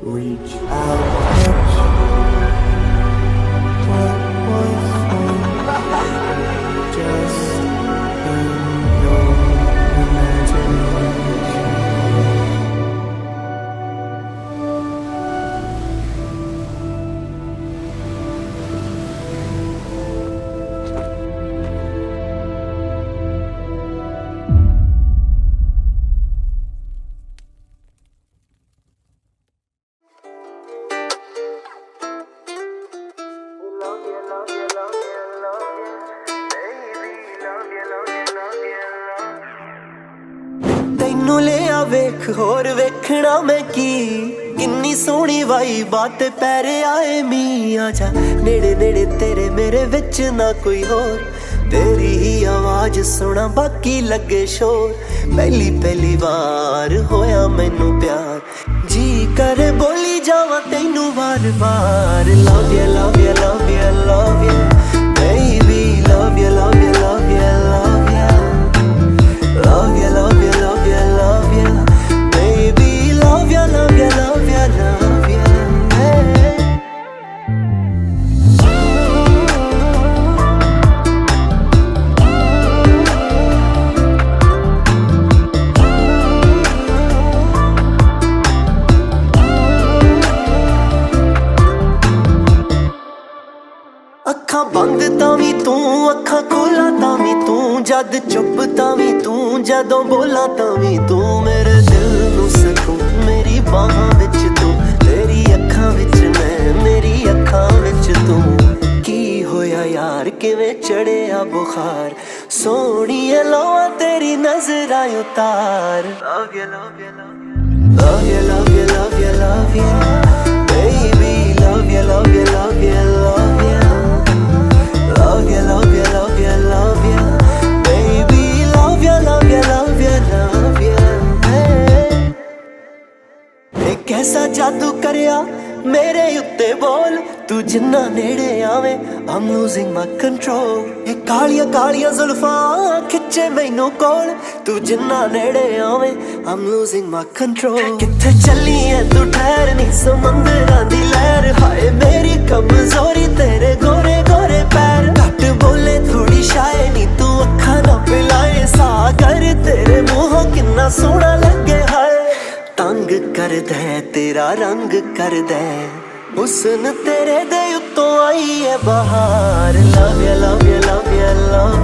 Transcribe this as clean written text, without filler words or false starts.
Reach out, touch what was just in your imagination. ਤੈਨੂੰ ਲਿਆ ਵੇਖ ਹੋਰ ਵੇਖਣਾ ਮੈਂ ਕੀ ਕਿੰਨੀ ਸੋਹਣੀ ਵਾਈ ਬਾਤ ਪੈਰੇ ਆਏ ਮੀ ਆ ਜਾ ਨੇੜੇ ਨੇੜੇ ਤੇਰੇ ਮੇਰੇ ਵਿੱਚ ਨਾ ਕੋਈ ਹੋਰ ਤੇਰੀ ਹੀ ਆਵਾਜ਼ ਸੁਣਾ ਬਾਕੀ ਲੱਗੇ ਸ਼ੋਰ ਪਹਿਲੀ ਵਾਰ ਹੋਇਆ ਮੈਨੂੰ ਪਿਆਰ ਜੀ ਕਰੇ ਬੋਲੀ ਜਾਵਾਂ ਤੈਨੂੰ ਵਾਰ-ਵਾਰ love you love you love you love you baby love you love you love you love you love you love you love you love you baby love you love you love you love you hey. ਅੱਖਾਂ ਬੰਦ ਤਾਂ ਵੀ ਤੂੰ ਅੱਖਾਂ ਖੋਲਾਂ ਤਾਂ ਵੀ ਤੂੰ ਜਦ ਚੁੱਪ ਤਾਂ ਵੀ ਤੂੰ ਜਦੋਂ ਬੋਲਾਂ ਤਾਂ ਵੀ ਤੂੰ ਮੇਰੇ ਦਿਲ ਨੂੰ ਸਕੂਨ ਮੇਰੀ ਬਾਹਾਂ ਵਿੱਚ ਤੂੰ ਤੇਰੀ ਅੱਖਾਂ ਵਿੱਚ ਮੈਂ ਮੇਰੀ ਅੱਖਾਂ ਵਿੱਚ ਤੂੰ ਕੀ ਹੋਇਆ ਯਾਰ ਕਿਵੇਂ ਚੜਿਆ ਬੁਖਾਰ ਸੋਹਣੀਏ ਲੋਆ ਤੇਰੀ ਨਜ਼ਰਾਂ ਉਤਾਰ love you love you love you love you love you love you baby love you love you love you love you love you, love you, love you, love you baby love you, love you, love you, love you hey. कैसा जादू करिया मेरे उत्ते बोल तू जिन्ना नेड़े आवे I'm losing my control ये कालिया कालिया जुल्फां खिच्चे मैनू कोल तू जिन्ना नेड़े आवे I'm losing my control किथे चली है तू ठहर नी समंदरां दी लहर हाय मेरी कमजोरी तेरे गोरे गोरे पैर घट बोले थोड़ी शाये नी तू अखा ना पिलाए सागर तेरे मुंहों किन्ना सोहना लगे हाय तंग कर दे तेरा रंग कर दे हुस्न तेरे दे उत्तों आई है बहार love you love you love you love